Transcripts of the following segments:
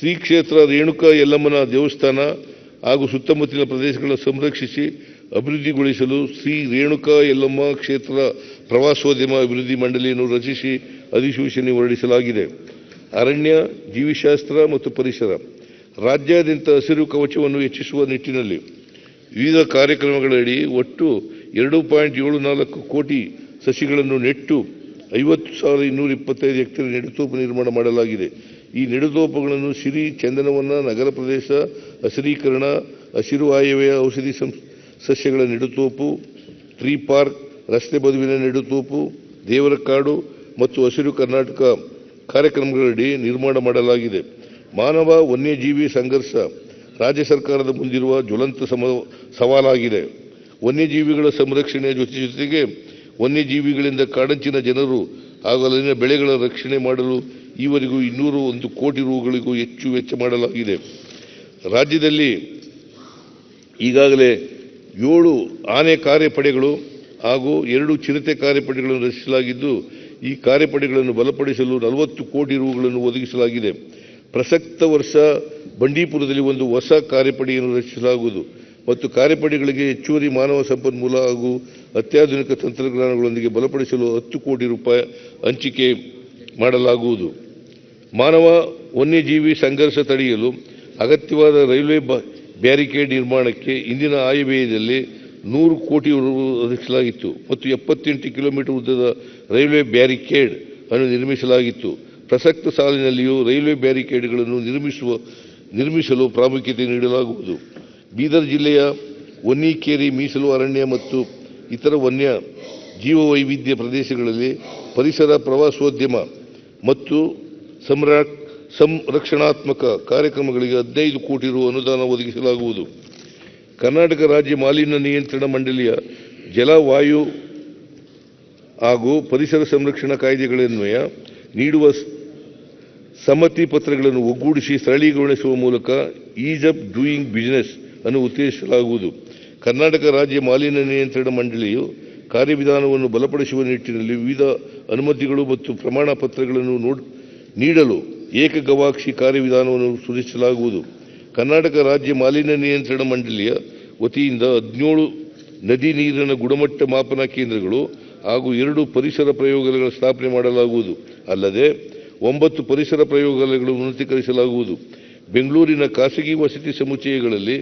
ಶ್ರೀ ಕ್ಷೇತ್ರ ರೇಣುಕಾ ಯಲ್ಲಮ್ಮನ ದೇವಸ್ಥಾನ ಹಾಗೂ ಸುತ್ತಮುತ್ತಲಿನ ಪ್ರದೇಶಗಳನ್ನು ಸಂರಕ್ಷಿಸಿ ಅಭಿವೃದ್ಧಿಗೊಳಿಸಲು ಶ್ರೀ ರೇಣುಕಾ ಯಲ್ಲಮ್ಮ ಕ್ಷೇತ್ರ ಪ್ರವಾಸೋದ್ಯಮ ಅಭಿವೃದ್ಧಿ ಮಂಡಳಿಯನ್ನು ರಚಿಸಿ ಅಧಿಸೂಚನೆ ಹೊರಡಿಸಲಾಗಿದೆ. ಅರಣ್ಯ, ಜೀವಿಶಾಸ್ತ್ರ ಮತ್ತು ಪರಿಸರ ರಾಜ್ಯಾದ್ಯಂತ ಹಸಿರು ಕವಚವನ್ನು ಹೆಚ್ಚಿಸುವ ನಿಟ್ಟಿನಲ್ಲಿ ವಿವಿಧ ಕಾರ್ಯಕ್ರಮಗಳಡಿ ಒಟ್ಟು 2.74 ಕೋಟಿ ಸಸಿಗಳನ್ನು ನೆಟ್ಟು 50,225 ಹೆಕ್ಟೇರ್ ನೆಡುತೋಪು ನಿರ್ಮಾಣ ಮಾಡಲಾಗಿದೆ. ಈ ನೆಡುತೋಪುಗಳನ್ನು ಸಿರಿ, ಚಂದನವನ, ನಗರ ಪ್ರದೇಶ, ಹಸಿರೀಕರಣ, ಹಸಿರು ಆಯವ್ಯಯ, ಔಷಧಿ ಸಸ್ಯಗಳ ನೆಡುತೋಪು, ಟ್ರೀ ಪಾರ್ಕ್, ರಸ್ತೆ ಬದುವಿನ ನೆಡುತೋಪು, ದೇವರ ಕಾಡು ಮತ್ತು ಹಸಿರು ಕರ್ನಾಟಕ ಕಾರ್ಯಕ್ರಮಗಳಡಿ ನಿರ್ಮಾಣ ಮಾಡಲಾಗಿದೆ. ಮಾನವ ವನ್ಯಜೀವಿ ಸಂಘರ್ಷ ರಾಜ್ಯ ಸರ್ಕಾರದ ಮುಂದಿರುವ ಜ್ವಲಂತ ಸವಾಲಾಗಿದೆ. ವನ್ಯಜೀವಿಗಳ ಸಂರಕ್ಷಣೆಯ ಜೊತೆಗೆ ವನ್ಯಜೀವಿಗಳಿಂದ ಕಾಡಂಚಿನ ಜನರು ಹಾಗೂ ಅಲ್ಲಿನ ಬೆಳೆಗಳ ರಕ್ಷಣೆ ಮಾಡಲು ಈವರೆಗೂ 201 ಕೋಟಿ ರೂಗಳಿಗೂ ಹೆಚ್ಚು ವೆಚ್ಚ ಮಾಡಲಾಗಿದೆ. ರಾಜ್ಯದಲ್ಲಿ ಈಗಾಗಲೇ 7 ಆನೆ ಕಾರ್ಯಪಡೆಗಳು ಹಾಗೂ 2 ಚಿರತೆ ಕಾರ್ಯಪಡೆಗಳನ್ನು ರಚಿಸಲಾಗಿದ್ದು, ಈ ಕಾರ್ಯಪಡೆಗಳನ್ನು ಬಲಪಡಿಸಲು 40 ಕೋಟಿ ರೂಗಳನ್ನು ಒದಗಿಸಲಾಗಿದೆ. ಪ್ರಸಕ್ತ ವರ್ಷ ಬಂಡೀಪುರದಲ್ಲಿ ಒಂದು ಹೊಸ ಕಾರ್ಯಪಡೆಯನ್ನು ರಚಿಸಲಾಗುವುದು ಮತ್ತು ಕಾರ್ಯಪಡೆಗಳಿಗೆ ಹೆಚ್ಚುವರಿ ಮಾನವ ಸಂಪನ್ಮೂಲ ಹಾಗೂ ಅತ್ಯಾಧುನಿಕ ತಂತ್ರಜ್ಞಾನಗಳೊಂದಿಗೆ ಬಲಪಡಿಸಲು 10 ಕೋಟಿ ರೂಪಾಯಿ ಹಂಚಿಕೆ ಮಾಡಲಾಗುವುದು. ಮಾನವ ವನ್ಯಜೀವಿ ಸಂಘರ್ಷ ತಡೆಯಲು ಅಗತ್ಯವಾದ ರೈಲ್ವೆ ಬ್ಯಾರಿಕೇಡ್ ನಿರ್ಮಾಣಕ್ಕೆ ಇಂದಿನ ಆಯವ್ಯಯದಲ್ಲಿ 100 ಕೋಟಿ ರು ಒದಗಿಸಲಾಗಿತ್ತು ಮತ್ತು 78 ಕಿಲೋಮೀಟರ್ ಉದ್ದದ ರೈಲ್ವೆ ಬ್ಯಾರಿಕೇಡ್ ಅನ್ನು ನಿರ್ಮಿಸಲಾಗಿತ್ತು. ಪ್ರಸಕ್ತ ಸಾಲಿನಲ್ಲಿಯೂ ರೈಲ್ವೆ ಬ್ಯಾರಿಕೇಡ್ಗಳನ್ನು ನಿರ್ಮಿಸಲು ಪ್ರಾಮುಖ್ಯತೆ ನೀಡಲಾಗುವುದು. ಬೀದರ್ ಜಿಲ್ಲೆಯ ಹೊನ್ನಿಕೇರಿ ಮೀಸಲು ಅರಣ್ಯ ಮತ್ತು ಇತರ ವನ್ಯ ಜೀವವೈವಿಧ್ಯ ಪ್ರದೇಶಗಳಲ್ಲಿ ಪರಿಸರ ಪ್ರವಾಸೋದ್ಯಮ ಮತ್ತು ಸಂರಕ್ಷಣಾತ್ಮಕ ಕಾರ್ಯಕ್ರಮಗಳಿಗೆ 15 ಕೋಟಿ ರು ಅನುದಾನ ಒದಗಿಸಲಾಗುವುದು. ಕರ್ನಾಟಕ ರಾಜ್ಯ ಮಾಲಿನ್ಯ ನಿಯಂತ್ರಣ ಮಂಡಳಿಯ ಜಲ, ವಾಯು ಹಾಗೂ ಪರಿಸರ ಸಂರಕ್ಷಣಾ ಕಾಯ್ದೆಗಳನ್ವಯ ನೀಡುವ ಸಮ್ಮತಿ ಪತ್ರಗಳನ್ನು ಒಗ್ಗೂಡಿಸಿ ಸರಳೀಕರಣಗೊಳಿಸುವ ಮೂಲಕ ಈಸ್ ಆಫ್ ಡೂಯಿಂಗ್ ಬಿಸಿನೆಸ್ ಅನ್ನು ಉತ್ತೇಜಿಸಲಾಗುವುದು. ಕರ್ನಾಟಕ ರಾಜ್ಯ ಮಾಲಿನ್ಯ ನಿಯಂತ್ರಣ ಮಂಡಳಿಯು ಕಾರ್ಯವಿಧಾನವನ್ನು ಬಲಪಡಿಸುವ ನಿಟ್ಟಿನಲ್ಲಿ ವಿವಿಧ ಅನುಮತಿಗಳು ಮತ್ತು ಪ್ರಮಾಣ ಪತ್ರಗಳನ್ನು ನೀಡಲು ಏಕಗವಾಕ್ಷಿ ಕಾರ್ಯವಿಧಾನವನ್ನು ಸೂಚಿಸಲಾಗುವುದು. ಕರ್ನಾಟಕ ರಾಜ್ಯ ಮಾಲಿನ್ಯ ನಿಯಂತ್ರಣ ಮಂಡಳಿಯ ವತಿಯಿಂದ 17 ನದಿ ನೀರಿನ ಗುಣಮಟ್ಟ ಮಾಪನ ಕೇಂದ್ರಗಳು ಹಾಗೂ 2 ಪರಿಸರ ಪ್ರಯೋಗಾಲಯಗಳ ಸ್ಥಾಪನೆ ಮಾಡಲಾಗುವುದು. ಅಲ್ಲದೆ 9 ಪರಿಸರ ಪ್ರಯೋಗಾಲಯಗಳನ್ನು ಉನ್ನತೀಕರಿಸಲಾಗುವುದು. ಬೆಂಗಳೂರಿನ ಖಾಸಗಿ ವಸತಿ ಸಮುಚ್ಚಯಗಳಲ್ಲಿ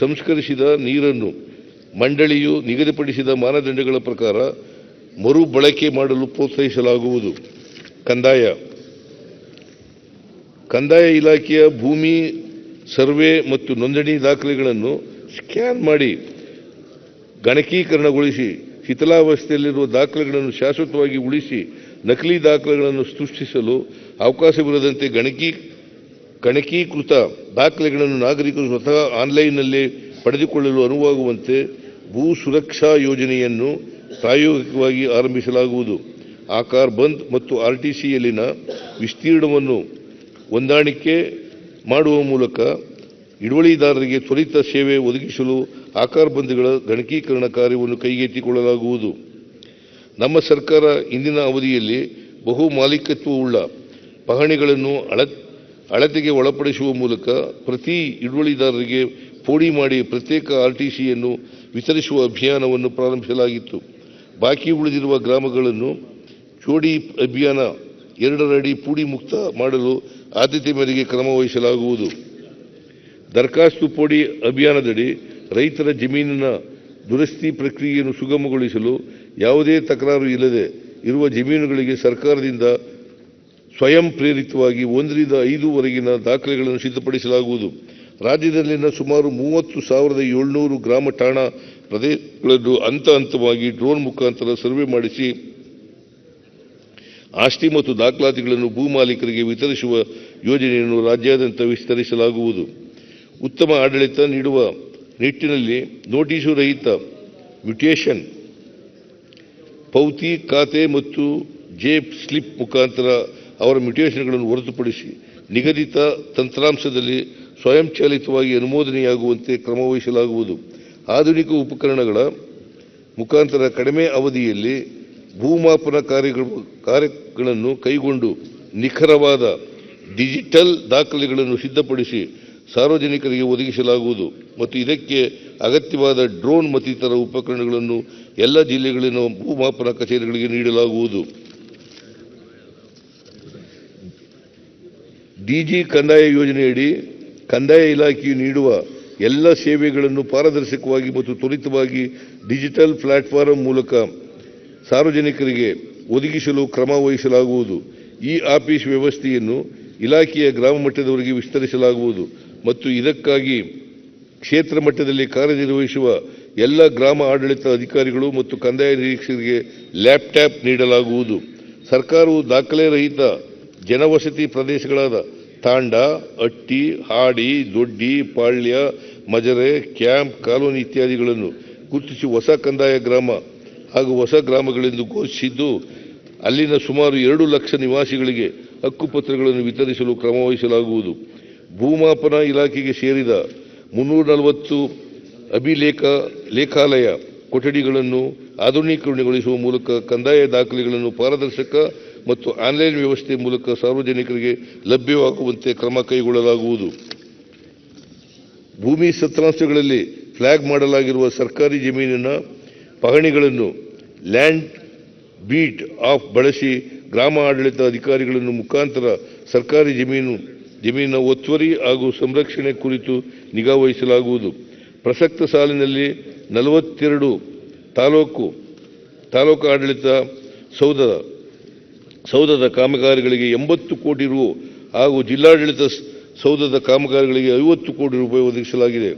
ಸಂಸ್ಕರಿಸಿದ ನೀರನ್ನು ಮಂಡಳಿಯು ನಿಗದಿಪಡಿಸಿದ ಮಾನದಂಡಗಳ ಪ್ರಕಾರ ಮರು ಬಳಕೆ ಮಾಡಲು ಪ್ರೋತ್ಸಾಹಿಸಲಾಗುವುದು. ಕಂದಾಯ ಇಲಾಖೆಯ ಭೂಮಿ ಸರ್ವೆ ಮತ್ತು ನೋಂದಣಿ ದಾಖಲೆಗಳನ್ನು ಸ್ಕ್ಯಾನ್ ಮಾಡಿ ಗಣಕೀಕರಣಗೊಳಿಸಿ ಶಿಥಿಲಾವಸ್ಥೆಯಲ್ಲಿರುವ ದಾಖಲೆಗಳನ್ನು ಶಾಶ್ವತವಾಗಿ ಉಳಿಸಿ ನಕಲಿ ದಾಖಲೆಗಳನ್ನು ಸೃಷ್ಟಿಸಲು ಅವಕಾಶವಿರದಂತೆ ಗಣಕೀಕೃತ ದಾಖಲೆಗಳನ್ನು ನಾಗರಿಕರು ಸ್ವತಃ ಆನ್ಲೈನ್ನಲ್ಲೇ ಪಡೆದುಕೊಳ್ಳಲು ಅನುವಾಗುವಂತೆ ಭೂ ಸುರಕ್ಷಾ ಯೋಜನೆಯನ್ನು ಪ್ರಾಯೋಗಿಕವಾಗಿ ಆರಂಭಿಸಲಾಗುವುದು. ಆಕಾರ್ ಬಂದ್ ಮತ್ತು RTCಯಲ್ಲಿನ ವಿಸ್ತೀರ್ಣವನ್ನು ಹೊಂದಾಣಿಕೆ ಮಾಡುವ ಮೂಲಕ ಹಿಡುವಳಿದಾರರಿಗೆ ತ್ವರಿತ ಸೇವೆ ಒದಗಿಸಲು ಆಕಾರ್ ಬಂದ್ಗಳ ಗಣಕೀಕರಣ ಕಾರ್ಯವನ್ನು ಕೈಗೆತ್ತಿಕೊಳ್ಳಲಾಗುವುದು. ನಮ್ಮ ಸರ್ಕಾರ ಇಂದಿನ ಅವಧಿಯಲ್ಲಿ ಬಹು ಮಾಲೀಕತ್ವವುಳ್ಳ ಪಹಣಿಗಳನ್ನು ಅಳತೆಗೆ ಒಳಪಡಿಸುವ ಮೂಲಕ ಪ್ರತಿ ಹಿಡುವಳಿದಾರರಿಗೆ ಪೋಡಿ ಮಾಡಿ ಪ್ರತ್ಯೇಕ RTCಯನ್ನು ವಿತರಿಸುವ ಅಭಿಯಾನವನ್ನು ಪ್ರಾರಂಭಿಸಲಾಗಿತ್ತು. ಬಾಕಿ ಉಳಿದಿರುವ ಗ್ರಾಮಗಳನ್ನು ಜೋಡಿ ಅಭಿಯಾನ 2 ಅಡಿ ಪೂಡಿ ಮುಕ್ತ ಮಾಡಲು ಆದ್ಯತೆ ಮೇರೆಗೆ ಕ್ರಮ ವಹಿಸಲಾಗುವುದು. ದರಖಾಸ್ತು ಪೋಡಿ ಅಭಿಯಾನದಡಿ ರೈತರ ಜಮೀನಿನ ದುರಸ್ತಿ ಪ್ರಕ್ರಿಯೆಯನ್ನು ಸುಗಮಗೊಳಿಸಲು ಯಾವುದೇ ತಕರಾರು ಇಲ್ಲದೆ ಇರುವ ಜಮೀನುಗಳಿಗೆ ಸರ್ಕಾರದಿಂದ ಸ್ವಯಂ ಪ್ರೇರಿತವಾಗಿ 1 ರಿಂದ 5 ವರೆಗಿನ ದಾಖಲೆಗಳನ್ನು ಸಿದ್ಧಪಡಿಸಲಾಗುವುದು. ರಾಜ್ಯದಲ್ಲಿನ ಸುಮಾರು 30,700 ಗ್ರಾಮ ಠಾಣಾ ಪ್ರದೇಶಗಳನ್ನು ಹಂತವಾಗಿ ಡ್ರೋನ್ ಮುಖಾಂತರ ಸರ್ವೆ ಮಾಡಿಸಿ ಆಸ್ತಿ ಮತ್ತು ದಾಖಲಾತಿಗಳನ್ನು ಭೂ ಮಾಲೀಕರಿಗೆ ವಿತರಿಸುವ ಯೋಜನೆಯನ್ನು ರಾಜ್ಯಾದ್ಯಂತ ವಿಸ್ತರಿಸಲಾಗುವುದು. ಉತ್ತಮ ಆಡಳಿತ ನೀಡುವ ನಿಟ್ಟಿನಲ್ಲಿ ನೋಟಿಸು ರಹಿತ ಮ್ಯೂಟೇಷನ್, ಪೌತಿ ಖಾತೆ ಮತ್ತು ಜೇಬ್ ಸ್ಲಿಪ್ ಮುಖಾಂತರ ಅವರ ಮ್ಯೂಟೇಷನ್ಗಳನ್ನು ಹೊರತುಪಡಿಸಿ ನಿಗದಿತ ತಂತ್ರಾಂಶದಲ್ಲಿ ಸ್ವಯಂಚಾಲಿತವಾಗಿ ಅನುಮೋದನೆಯಾಗುವಂತೆ ಕ್ರಮ ವಹಿಸಲಾಗುವುದು. ಆಧುನಿಕ ಉಪಕರಣಗಳ ಮುಖಾಂತರ ಕಡಿಮೆ ಅವಧಿಯಲ್ಲಿ ಭೂಮಾಪನ ಕಾರ್ಯಗಳನ್ನು ಕೈಗೊಂಡು ನಿಖರವಾದ ಡಿಜಿಟಲ್ ದಾಖಲೆಗಳನ್ನು ಸಿದ್ಧಪಡಿಸಿ ಸಾರ್ವಜನಿಕರಿಗೆ ಒದಗಿಸಲಾಗುವುದು ಮತ್ತು ಇದಕ್ಕೆ ಅಗತ್ಯವಾದ ಡ್ರೋನ್ ಮತ್ತಿತರ ಉಪಕರಣಗಳನ್ನು ಎಲ್ಲ ಜಿಲ್ಲೆಗಳಿನ ಭೂಮಾಪನ ಕಚೇರಿಗಳಿಗೆ ನೀಡಲಾಗುವುದು. ಡಿಜಿ ಕಂದಾಯ ಯೋಜನೆಯಡಿ ಕಂದಾಯ ಇಲಾಖೆಯು ನೀಡುವ ಎಲ್ಲ ಸೇವೆಗಳನ್ನು ಪಾರದರ್ಶಕವಾಗಿ ಮತ್ತು ತ್ವರಿತವಾಗಿ ಡಿಜಿಟಲ್ ಪ್ಲಾಟ್ಫಾರ್ಮ್ ಮೂಲಕ ಸಾರ್ವಜನಿಕರಿಗೆ ಒದಗಿಸಲು ಕ್ರಮ ವಹಿಸಲಾಗುವುದು. ಈ ಆಫೀಸ್ ವ್ಯವಸ್ಥೆಯನ್ನು ಇಲಾಖೆಯ ಗ್ರಾಮ ಮಟ್ಟದವರೆಗೆ ವಿಸ್ತರಿಸಲಾಗುವುದು ಮತ್ತು ಇದಕ್ಕಾಗಿ ಕ್ಷೇತ್ರ ಮಟ್ಟದಲ್ಲಿ ಕಾರ್ಯನಿರ್ವಹಿಸುವ ಎಲ್ಲ ಗ್ರಾಮ ಆಡಳಿತ ಅಧಿಕಾರಿಗಳು ಮತ್ತು ಕಂದಾಯ ನಿರೀಕ್ಷಕರಿಗೆ ಲ್ಯಾಪ್ಟಾಪ್ ನೀಡಲಾಗುವುದು. ಸರ್ಕಾರವು ದಾಖಲೆ ರಹಿತ ಜನವಸತಿ ಪ್ರದೇಶಗಳಾದ ತಾಂಡ, ಅಟ್ಟಿ, ಹಾಡಿ, ದೊಡ್ಡಿ, ಪಾಳ್ಯ, ಮಜರೆ, ಕ್ಯಾಂಪ್, ಕಾಲೋನಿ ಇತ್ಯಾದಿಗಳನ್ನು ಗುರುತಿಸಿ ಹೊಸ ಕಂದಾಯ ಗ್ರಾಮ ಹಾಗೂ ಹೊಸ ಗ್ರಾಮಗಳೆಂದು ಘೋಷಿಸಿದ್ದು, ಅಲ್ಲಿನ ಸುಮಾರು 2 ಲಕ್ಷ ನಿವಾಸಿಗಳಿಗೆ ಹಕ್ಕುಪತ್ರಗಳನ್ನು ವಿತರಿಸಲು ಕ್ರಮ ವಹಿಸಲಾಗುವುದು. ಭೂಮಾಪನ ಇಲಾಖೆಗೆ ಸೇರಿದ 340 ಲೇಖಾಲಯ ಕೊಠಡಿಗಳನ್ನು ಆಧುನೀಕರಣಗೊಳಿಸುವ ಮೂಲಕ ಕಂದಾಯ ದಾಖಲೆಗಳನ್ನು ಪಾರದರ್ಶಕ ಮತ್ತು ಆನ್ಲೈನ್ ವ್ಯವಸ್ಥೆ ಮೂಲಕ ಸಾರ್ವಜನಿಕರಿಗೆ ಲಭ್ಯವಾಗುವಂತೆ ಕ್ರಮ ಕೈಗೊಳ್ಳಲಾಗುವುದು. ಭೂಮಿ ಸತ್ರಾಂಶಗಳಲ್ಲಿ ಫ್ಲಾಗ್ ಮಾಡಲಾಗಿರುವ ಸರ್ಕಾರಿ ಜಮೀನಿನ ಪಹಣಿಗಳನ್ನು ಲ್ಯಾಂಡ್ ಬೀಟ್ ಆಫ್ ಬಳಸಿ ಗ್ರಾಮ ಆಡಳಿತ ಅಧಿಕಾರಿಗಳನ್ನು ಮುಖಾಂತರ ಸರ್ಕಾರಿ ಜಮೀನಿನ ಒತ್ತುವರಿ ಹಾಗೂ ಸಂರಕ್ಷಣೆ ಕುರಿತು ನಿಗಾ ವಹಿಸಲಾಗುವುದು. ಪ್ರಸಕ್ತ ಸಾಲಿನಲ್ಲಿ 42 ತಾಲೂಕು ಆಡಳಿತ ಸೌಧದ ಕಾಮಗಾರಿಗಳಿಗೆ 80 ಕೋಟಿ ರು ಹಾಗೂ ಜಿಲ್ಲಾಡಳಿತ ಸೌಧದ ಕಾಮಗಾರಿಗಳಿಗೆ 50 ಕೋಟಿ ರೂಪಾಯಿ ಒದಗಿಸಲಾಗಿದೆ.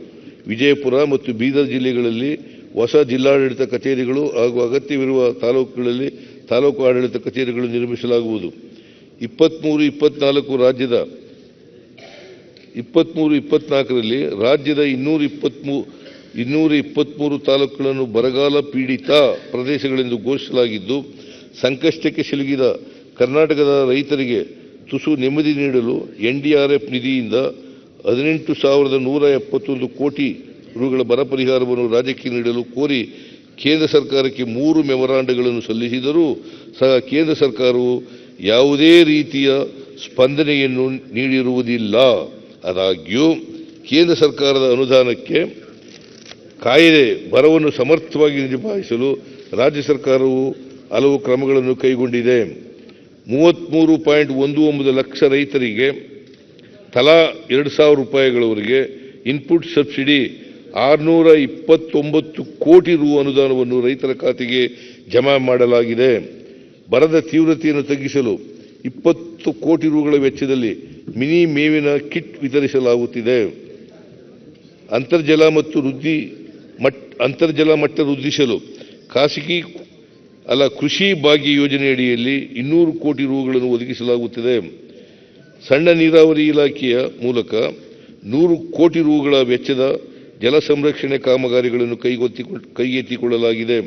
ವಿಜಯಪುರ ಮತ್ತು ಬೀದರ್ ಜಿಲ್ಲೆಗಳಲ್ಲಿ ಹೊಸ ಜಿಲ್ಲಾಡಳಿತ ಕಚೇರಿಗಳು ಹಾಗೂ ಅಗತ್ಯವಿರುವ ತಾಲೂಕುಗಳಲ್ಲಿ ತಾಲೂಕು ಆಡಳಿತ ಕಚೇರಿಗಳು ನಿರ್ಮಿಸಲಾಗುವುದು. 23-24ರಲ್ಲಿ ರಾಜ್ಯದ 223 ತಾಲೂಕುಗಳನ್ನು ಬರಗಾಲ ಪೀಡಿತ ಪ್ರದೇಶಗಳೆಂದು ಘೋಷಿಸಲಾಗಿದ್ದು, ಸಂಕಷ್ಟಕ್ಕೆ ಸಿಲುಕಿದ ಕರ್ನಾಟಕದ ರೈತರಿಗೆ ತುಸು ನೆಮ್ಮದಿ ನೀಡಲು NDRF ನಿಧಿಯಿಂದ 18,171 ಕೋಟಿ ರುಗಳ ಬರ ಪರಿಹಾರವನ್ನು ರಾಜ್ಯಕ್ಕೆ ನೀಡಲು ಕೋರಿ ಕೇಂದ್ರ ಸರ್ಕಾರಕ್ಕೆ 3 ಮೆಮೊರಾಂಡಗಳನ್ನು ಸಲ್ಲಿಸಿದರೂ ಸಹ ಕೇಂದ್ರ ಸರ್ಕಾರವು ಯಾವುದೇ ರೀತಿಯ ಸ್ಪಂದನೆಯನ್ನು ನೀಡಿರುವುದಿಲ್ಲ. ಆದಾಗ್ಯೂ ಕೇಂದ್ರ ಸರ್ಕಾರದ ಅನುದಾನಕ್ಕೆ ಕಾಯದೆ ಬರವನ್ನು ಸಮರ್ಥವಾಗಿ ನಿಭಾಯಿಸಲು ರಾಜ್ಯ ಸರ್ಕಾರವು ಹಲವು ಕ್ರಮಗಳನ್ನು ಕೈಗೊಂಡಿದೆ. 33.19 ಲಕ್ಷ ರೈತರಿಗೆ ತಲಾ 2,000 ರೂಪಾಯಿಗಳವರೆಗೆ ಇನ್ಪುಟ್ ಸಬ್ಸಿಡಿ 629 ಕೋಟಿ ರು ಅನುದಾನವನ್ನು ರೈತರ ಖಾತೆಗೆ ಜಮಾ ಮಾಡಲಾಗಿದೆ. ಬರದ ತೀವ್ರತೆಯನ್ನು ತಗ್ಗಿಸಲು 20 ಕೋಟಿ ರುಗಳ ವೆಚ್ಚದಲ್ಲಿ ಮಿನಿ ಮೇವಿನ ಕಿಟ್ ವಿತರಿಸಲಾಗುತ್ತಿದೆ. ಅಂತರ್ಜಲ ಮಟ್ಟ ವೃದ್ಧಿಸಲು ಕೃಷಿ ಭಾಗ್ಯ ಯೋಜನೆಯಡಿಯಲ್ಲಿ 200 ಕೋಟಿ ರುಗಳನ್ನು ಒದಗಿಸಲಾಗುತ್ತಿದೆ. ಸಣ್ಣ ನೀರಾವರಿ ಇಲಾಖೆಯ ಮೂಲಕ 100 ಕೋಟಿ ರುಗಳ ವೆಚ್ಚದ ಜಲ ಸಂರಕ್ಷಣೆ ಕಾಮಗಾರಿಗಳನ್ನು ಕೈಗೆತ್ತಿಕೊಳ್ಳಲಾಗಿದೆ.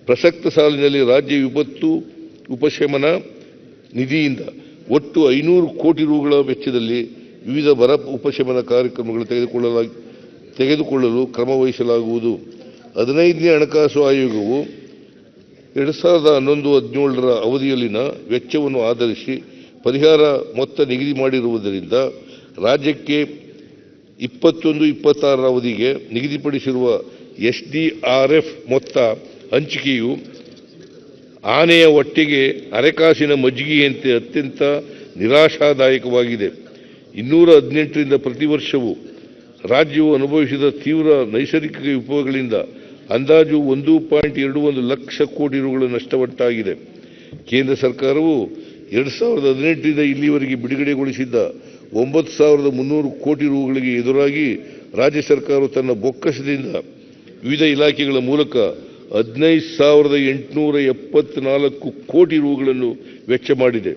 ಪ್ರಸಕ್ತ ಸಾಲಿನಲ್ಲಿ ರಾಜ್ಯ ವಿಪತ್ತು ಉಪಶಮನ ನಿಧಿಯಿಂದ ಒಟ್ಟು 500 ಕೋಟಿ ರುಗಳ ವೆಚ್ಚದಲ್ಲಿ ವಿವಿಧ ಬರ ಉಪಶಮನ ಕಾರ್ಯಕ್ರಮಗಳು ತೆಗೆದುಕೊಳ್ಳಲು ಕ್ರಮ ವಹಿಸಲಾಗುವುದು. 15ನೇ ಹಣಕಾಸು ಆಯೋಗವು 2011-17ರ ಅವಧಿಯಲ್ಲಿನ ವೆಚ್ಚವನ್ನು ಆಧರಿಸಿ ಪರಿಹಾರ ಮೊತ್ತ ನಿಗದಿ ಮಾಡಿರುವುದರಿಂದ ರಾಜ್ಯಕ್ಕೆ 21-26ರ ಅವಧಿಗೆ ನಿಗದಿಪಡಿಸಿರುವ SDRF ಮೊತ್ತ ಹಂಚಿಕೆಯು ಆನೆಯ ಹೊಟ್ಟೆಗೆ ಅರೆಕಾಸಿನ ಮಜ್ಜಿಗೆಯಂತೆ ಅತ್ಯಂತ ನಿರಾಶಾದಾಯಕವಾಗಿದೆ. 218ರಿಂದ ಪ್ರತಿ ವರ್ಷವೂ ರಾಜ್ಯವು ಅನುಭವಿಸಿದ ತೀವ್ರ ನೈಸರ್ಗಿಕ ವಿಪತ್ತುಗಳಿಂದ ಅಂದಾಜು 1.21 ಲಕ್ಷ ಕೋಟಿ ರುಗಳ ನಷ್ಟವುಂಟಾಗಿದೆ. ಕೇಂದ್ರ ಸರ್ಕಾರವು 2018ರಿಂದ ಇಲ್ಲಿವರೆಗೆ ಬಿಡುಗಡೆಗೊಳಿಸಿದ್ದ 9,300 ಕೋಟಿ ರುಗಳಿಗೆ ಎದುರಾಗಿ ರಾಜ್ಯ ಸರ್ಕಾರವು ತನ್ನ ಬೊಕ್ಕಸದಿಂದ ವಿವಿಧ ಇಲಾಖೆಗಳ ಮೂಲಕ 15,874 ಕೋಟಿ ರುಗಳನ್ನು ವೆಚ್ಚ ಮಾಡಿದೆ.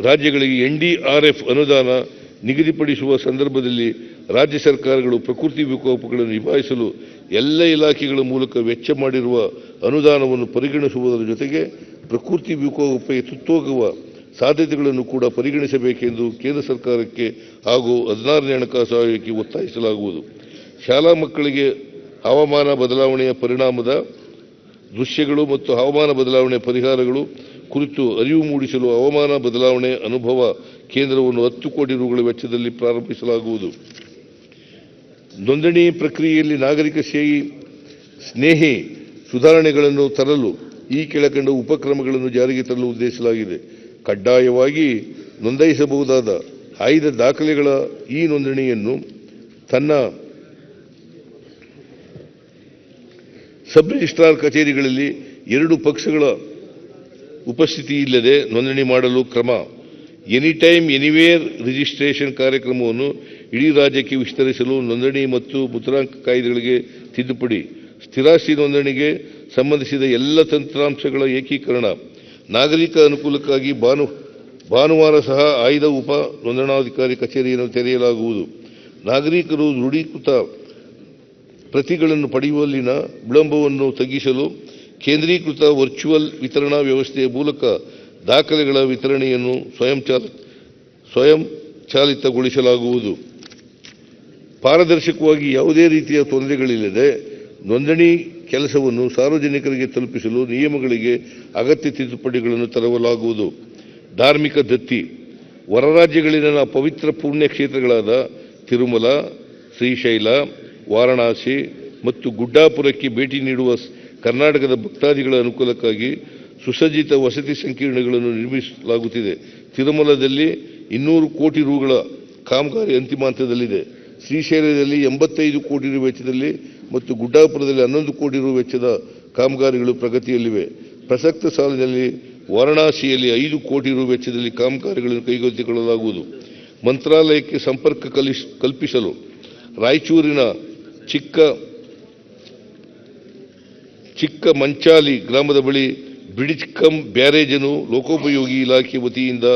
ರಾಜ್ಯಗಳಿಗೆ NDRF ಅನುದಾನ ನಿಗದಿಪಡಿಸುವ ಸಂದರ್ಭದಲ್ಲಿ ರಾಜ್ಯ ಸರ್ಕಾರಗಳು ಪ್ರಕೃತಿ ವಿಕೋಪಗಳನ್ನು ನಿಭಾಯಿಸಲು ಎಲ್ಲ ಇಲಾಖೆಗಳ ಮೂಲಕ ವೆಚ್ಚ ಮಾಡಿರುವ ಅನುದಾನವನ್ನು ಪರಿಗಣಿಸುವುದರ ಜೊತೆಗೆ ಪ್ರಕೃತಿ ವಿಕೋಪಕ್ಕೆ ತುತ್ತಾಗುವ ಸಾಧ್ಯತೆಗಳನ್ನು ಕೂಡ ಪರಿಗಣಿಸಬೇಕೆಂದು ಕೇಂದ್ರ ಸರ್ಕಾರಕ್ಕೆ ಹಾಗೂ 16ನೇ ಹಣಕಾಸು ಆಯೋಗಕ್ಕೆ ಒತ್ತಾಯಿಸಲಾಗುವುದು. ಶಾಲಾ ಮಕ್ಕಳಿಗೆ ಹವಾಮಾನ ಬದಲಾವಣೆಯ ಪರಿಣಾಮದ ದೃಶ್ಯಗಳು ಮತ್ತು ಹವಾಮಾನ ಬದಲಾವಣೆಯ ಪರಿಹಾರಗಳು ಕುರಿತು ಅರಿವು ಮೂಡಿಸಲು ಹವಾಮಾನ ಬದಲಾವಣೆ ಅನುಭವ ಕೇಂದ್ರವನ್ನು 10 ಕೋಟಿ ರುಗಳ ವೆಚ್ಚದಲ್ಲಿ ಪ್ರಾರಂಭಿಸಲಾಗುವುದು. ನೋಂದಣಿ ಪ್ರಕ್ರಿಯೆಯಲ್ಲಿ ನಾಗರಿಕ ಸ್ನೇಹಿ ಸುಧಾರಣೆಗಳನ್ನು ತರಲು ಈ ಕೆಳಕಂಡ ಉಪಕ್ರಮಗಳನ್ನು ಜಾರಿಗೆ ತರಲು ಉದ್ದೇಶಿಸಲಾಗಿದೆ. ಕಡ್ಡಾಯವಾಗಿ ನೋಂದಾಯಿಸಬಹುದಾದ ಆಯ್ದ ದಾಖಲೆಗಳ ಈ ನೋಂದಣಿಯನ್ನು ತನ್ನ ಸಬ್ ರಿಜಿಸ್ಟ್ರಾರ್ ಕಚೇರಿಗಳಲ್ಲಿ 2 ಪಕ್ಷಗಳ ಉಪಸ್ಥಿತಿ ಇಲ್ಲದೆ ನೋಂದಣಿ ಮಾಡಲು ಕ್ರಮ. ಎನಿ ಟೈಮ್ ಎನಿವೇರ್ ರಿಜಿಸ್ಟ್ರೇಷನ್ ಕಾರ್ಯಕ್ರಮವನ್ನು ಇಡೀ ರಾಜ್ಯಕ್ಕೆ ವಿಸ್ತರಿಸಲು ನೋಂದಣಿ ಮತ್ತು ಮುದ್ರಾಂಕ ಕಾಯ್ದೆಗಳಿಗೆ ತಿದ್ದುಪಡಿ. ಸ್ಥಿರಾಸ್ತಿ ನೋಂದಣಿಗೆ ಸಂಬಂಧಿಸಿದ ಎಲ್ಲ ತಂತ್ರಾಂಶಗಳ ಏಕೀಕರಣ. ನಾಗರಿಕ ಅನುಕೂಲಕ್ಕಾಗಿ ಭಾನುವಾರ ಸಹ ಆಯ್ದ ಉಪ ನೋಂದಣಾಧಿಕಾರಿ ಕಚೇರಿಯನ್ನು ತೆರೆಯಲಾಗುವುದು. ನಾಗರಿಕರು ದೃಢೀಕೃತ ಪ್ರತಿಗಳನ್ನು ಪಡೆಯುವಲ್ಲಿನ ವಿಳಂಬವನ್ನು ತಗ್ಗಿಸಲು ಕೇಂದ್ರೀಕೃತ ವರ್ಚುವಲ್ ವಿತರಣಾ ವ್ಯವಸ್ಥೆಯ ಮೂಲಕ ದಾಖಲೆಗಳ ವಿತರಣೆಯನ್ನು ಸ್ವಯಂಚಾಲಿತಗೊಳಿಸಲಾಗುವುದು. ಪಾರದರ್ಶಕವಾಗಿ ಯಾವುದೇ ರೀತಿಯ ತೊಂದರೆಗಳಿಲ್ಲದೆ ನೋಂದಣಿ ಕೆಲಸವನ್ನು ಸಾರ್ವಜನಿಕರಿಗೆ ತಲುಪಿಸಲು ನಿಯಮಗಳಿಗೆ ಅಗತ್ಯ ತಿದ್ದುಪಡಿಗಳನ್ನು ತರಲಾಗುವುದು. ಧಾರ್ಮಿಕ ದತ್ತಿ. ಹೊರ ರಾಜ್ಯಗಳಲ್ಲಿನ ಪವಿತ್ರ ಪುಣ್ಯ ಕ್ಷೇತ್ರಗಳಾದ ತಿರುಮಲ, ಶ್ರೀಶೈಲ, ವಾರಣಾಸಿ ಮತ್ತು ಗುಡ್ಡಾಪುರಕ್ಕೆ ಭೇಟಿ ನೀಡುವ ಕರ್ನಾಟಕದ ಭಕ್ತಾದಿಗಳ ಅನುಕೂಲಕ್ಕಾಗಿ ಸುಸಜ್ಜಿತ ವಸತಿ ಸಂಕೀರ್ಣಗಳನ್ನು ನಿರ್ಮಿಸಲಾಗುತ್ತಿದೆ. ತಿರುಮಲದಲ್ಲಿ 200 ಕೋಟಿ ರುಗಳ ಕಾಮಗಾರಿ ಅಂತಿಮ ಹಂತದಲ್ಲಿದೆ. ಶ್ರೀಶೈಲದಲ್ಲಿ 85 ಕೋಟಿ ರು ವೆಚ್ಚದಲ್ಲಿ ಮತ್ತು ಗುಡ್ಡಾಪುರದಲ್ಲಿ 11 ಕೋಟಿ ರು ವೆಚ್ಚದ ಕಾಮಗಾರಿಗಳು ಪ್ರಗತಿಯಲ್ಲಿವೆ. ಪ್ರಸಕ್ತ ಸಾಲಿನಲ್ಲಿ ವಾರಣಾಸಿಯಲ್ಲಿ 5 ಕೋಟಿ ರು ವೆಚ್ಚದಲ್ಲಿ ಕಾಮಗಾರಿಗಳನ್ನು ಕೈಗೆತ್ತಿಕೊಳ್ಳಲಾಗುವುದು. ಮಂತ್ರಾಲಯಕ್ಕೆ ಸಂಪರ್ಕ ಕಲ್ಪಿಸಲು ರಾಯಚೂರಿನ ಚಿಕ್ಕ ಮಂಚಾಲಿ ಗ್ರಾಮದ ಬಳಿ ಬ್ರಿಡ್ಜ್ ಕಮ್ ಬ್ಯಾರೇಜ್ ಅನ್ನು ಲೋಕೋಪಯೋಗಿ ಇಲಾಖೆ ವತಿಯಿಂದ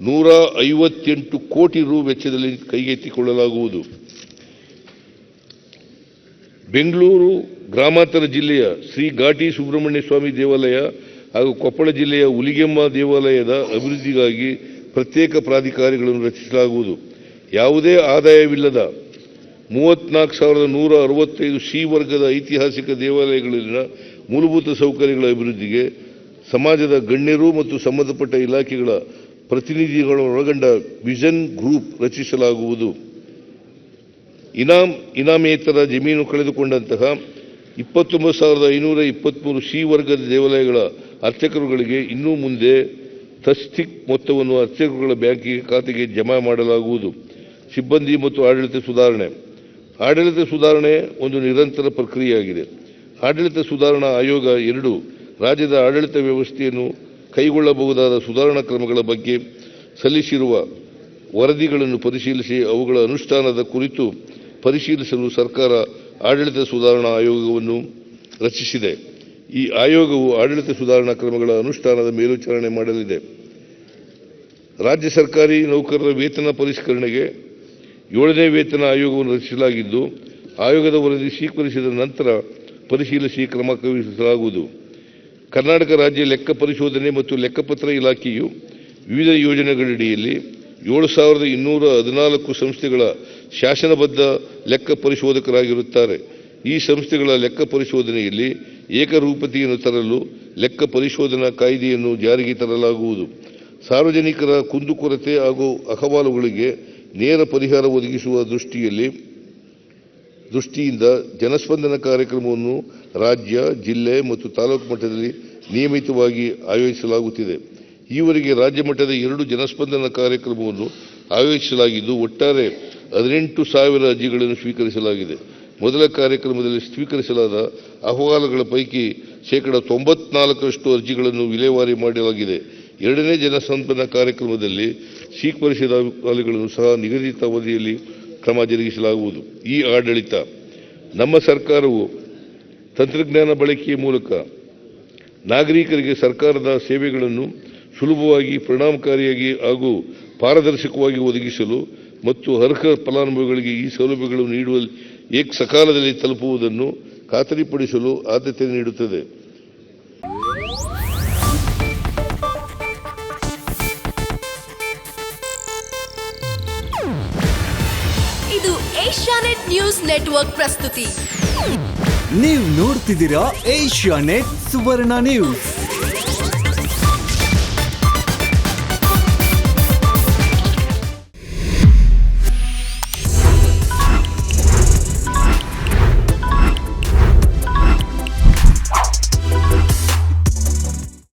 158 ಕೋಟಿ ರು ವೆಚ್ಚದಲ್ಲಿ ಕೈಗೆತ್ತಿಕೊಳ್ಳಲಾಗುವುದು. ಬೆಂಗಳೂರು ಗ್ರಾಮಾಂತರ ಜಿಲ್ಲೆಯ ಶ್ರೀ ಘಾಟಿ ಸುಬ್ರಹ್ಮಣ್ಯ ಸ್ವಾಮಿ ದೇವಾಲಯ ಹಾಗೂ ಕೊಪ್ಪಳ ಜಿಲ್ಲೆಯ ಹುಲಿಗೆಮ್ಮ ದೇವಾಲಯದ ಅಭಿವೃದ್ಧಿಗಾಗಿ ಪ್ರತ್ಯೇಕ ಪ್ರಾಧಿಕಾರಗಳನ್ನು ರಚಿಸಲಾಗುವುದು. ಯಾವುದೇ ಆದಾಯವಿಲ್ಲದ 34,165 ಸಿ ವರ್ಗದ ಐತಿಹಾಸಿಕ ದೇವಾಲಯಗಳಲ್ಲಿನ ಮೂಲಭೂತ ಸೌಕರ್ಯಗಳ ಅಭಿವೃದ್ಧಿಗೆ ಸಮಾಜದ ಗಣ್ಯರು ಮತ್ತು ಸಂಬಂಧಪಟ್ಟ ಇಲಾಖೆಗಳ ಪ್ರತಿನಿಧಿಗಳನ್ನು ಒಳಗೊಂಡ ವಿಷನ್ ಗ್ರೂಪ್ ರಚಿಸಲಾಗುವುದು. ಇನಾಮೇತರ ಜಮೀನು ಕಳೆದುಕೊಂಡಂತಹ 29,523 ಸಿ ವರ್ಗದ ದೇವಾಲಯಗಳ ಅರ್ಚಕರುಗಳಿಗೆ ಇನ್ನು ಮುಂದೆ ತಸ್ತಿಕ್ ಮೊತ್ತವನ್ನು ಅರ್ಚಕರುಗಳ ಬ್ಯಾಂಕಿಗೆ ಖಾತೆಗೆ ಜಮಾ ಮಾಡಲಾಗುವುದು. ಸಿಬ್ಬಂದಿ ಮತ್ತು ಆಡಳಿತ ಸುಧಾರಣೆ. ಆಡಳಿತ ಸುಧಾರಣೆ ಒಂದು ನಿರಂತರ ಪ್ರಕ್ರಿಯೆಯಾಗಿದೆ. ಆಡಳಿತ ಸುಧಾರಣಾ ಆಯೋಗ 2 ರಾಜ್ಯದ ಆಡಳಿತ ವ್ಯವಸ್ಥೆಯನ್ನು ಕೈಗೊಳ್ಳಬಹುದಾದ ಸುಧಾರಣಾ ಕ್ರಮಗಳ ಬಗ್ಗೆ ಸಲ್ಲಿಸಿರುವ ವರದಿಗಳನ್ನು ಪರಿಶೀಲಿಸಿ ಅವುಗಳ ಅನುಷ್ಠಾನದ ಕುರಿತು ಪರಿಶೀಲಿಸಲು ಸರ್ಕಾರ ಆಡಳಿತ ಸುಧಾರಣಾ ಆಯೋಗವನ್ನು ರಚಿಸಿದೆ. ಈ ಆಯೋಗವು ಆಡಳಿತ ಸುಧಾರಣಾ ಕ್ರಮಗಳ ಅನುಷ್ಠಾನದ ಮೇಲ್ವಿಚಾರಣೆ ಮಾಡಲಿದೆ. ರಾಜ್ಯ ಸರ್ಕಾರಿ ನೌಕರರ ವೇತನ ಪರಿಷ್ಕರಣೆಗೆ 7ನೇ ವೇತನ ಆಯೋಗವನ್ನು ರಚಿಸಲಾಗಿದ್ದು, ಆಯೋಗದ ವರದಿ ಸ್ವೀಕರಿಸಿದ ನಂತರ ಪರಿಶೀಲಿಸಿ ಕ್ರಮ ಕೈಗೊಳ್ಳಲಾಗುವುದು. ಕರ್ನಾಟಕ ರಾಜ್ಯ ಲೆಕ್ಕ ಪರಿಶೋಧನೆ ಮತ್ತು ಲೆಕ್ಕಪತ್ರ ಇಲಾಖೆಯು ವಿವಿಧ ಯೋಜನೆಗಳಡಿಯಲ್ಲಿ 7,214 ಸಂಸ್ಥೆಗಳ ಶಾಸನಬದ್ಧ ಲೆಕ್ಕ ಪರಿಶೋಧಕರಾಗಿರುತ್ತಾರೆ. ಈ ಸಂಸ್ಥೆಗಳ ಲೆಕ್ಕ ಪರಿಶೋಧನೆಯಲ್ಲಿ ಏಕರೂಪತೆಯನ್ನು ತರಲು ಲೆಕ್ಕ ಪರಿಶೋಧನಾ ಕಾಯ್ದೆಯನ್ನು ಜಾರಿಗೆ ತರಲಾಗುವುದು. ಸಾರ್ವಜನಿಕರ ಕುಂದುಕೊರತೆ ಹಾಗೂ ಅಹವಾಲುಗಳಿಗೆ ನೇರ ಪರಿಹಾರ ಒದಗಿಸುವ ದೃಷ್ಟಿಯಿಂದ ಜನಸ್ಪಂದನ ಕಾರ್ಯಕ್ರಮವನ್ನು ರಾಜ್ಯ, ಜಿಲ್ಲೆ ಮತ್ತು ತಾಲೂಕು ಮಟ್ಟದಲ್ಲಿ ನಿಯಮಿತವಾಗಿ ಆಯೋಜಿಸಲಾಗುತ್ತಿದೆ. ಈವರೆಗೆ ರಾಜ್ಯ ಮಟ್ಟದ 2 ಜನಸ್ಪಂದನ ಕಾರ್ಯಕ್ರಮವನ್ನು ಆಯೋಜಿಸಲಾಗಿದ್ದು, ಒಟ್ಟಾರೆ 18,000 ಅರ್ಜಿಗಳನ್ನು ಸ್ವೀಕರಿಸಲಾಗಿದೆ. ಮೊದಲ ಕಾರ್ಯಕ್ರಮದಲ್ಲಿ ಸ್ವೀಕರಿಸಲಾದ ಅಹವಾಲುಗಳ ಪೈಕಿ 94% ಅರ್ಜಿಗಳನ್ನು ವಿಲೇವಾರಿ ಮಾಡಲಾಗಿದೆ. 2ನೇ ಜನಸ್ಪಂದನ ಕಾರ್ಯಕ್ರಮದಲ್ಲಿ ಸ್ವೀಕರಿಸಿದ ಅಹವಾಲುಗಳನ್ನು ಸಹ ನಿಗದಿತ ಅವಧಿಯಲ್ಲಿ ಕ್ರಮ ಜರುಗಿಸಲಾಗುವುದು. ಈ ಆಡಳಿತ. ನಮ್ಮ ಸರ್ಕಾರವು ತಂತ್ರಜ್ಞಾನ ಬಳಕೆಯ ಮೂಲಕ ನಾಗರಿಕರಿಗೆ ಸರ್ಕಾರದ ಸೇವೆಗಳನ್ನು ಸುಲಭವಾಗಿ, ಪರಿಣಾಮಕಾರಿಯಾಗಿ ಹಾಗೂ ಪಾರದರ್ಶಕವಾಗಿ ಒದಗಿಸಲು ಮತ್ತು ಅರ್ಹ ಫಲಾನುಭವಿಗಳಿಗೆ ಈ ಸೌಲಭ್ಯಗಳನ್ನು ನೀಡುವಲ್ಲಿ ಸಕಾಲದಲ್ಲಿ ತಲುಪುವುದನ್ನು ಖಾತರಿಪಡಿಸಲು ಆದ್ಯತೆ ನೀಡುತ್ತದೆ. ಇದು ಏಷ್ಯಾನೆಟ್ ನ್ಯೂಸ್ ನೆಟ್ವರ್ಕ್ ಪ್ರಸ್ತುತಿ. ನೀವು ನೋಡ್ತಿದ್ದೀರಾ ಏಷ್ಯಾನೆಟ್ ಸುವರ್ಣ ನ್ಯೂಸ್.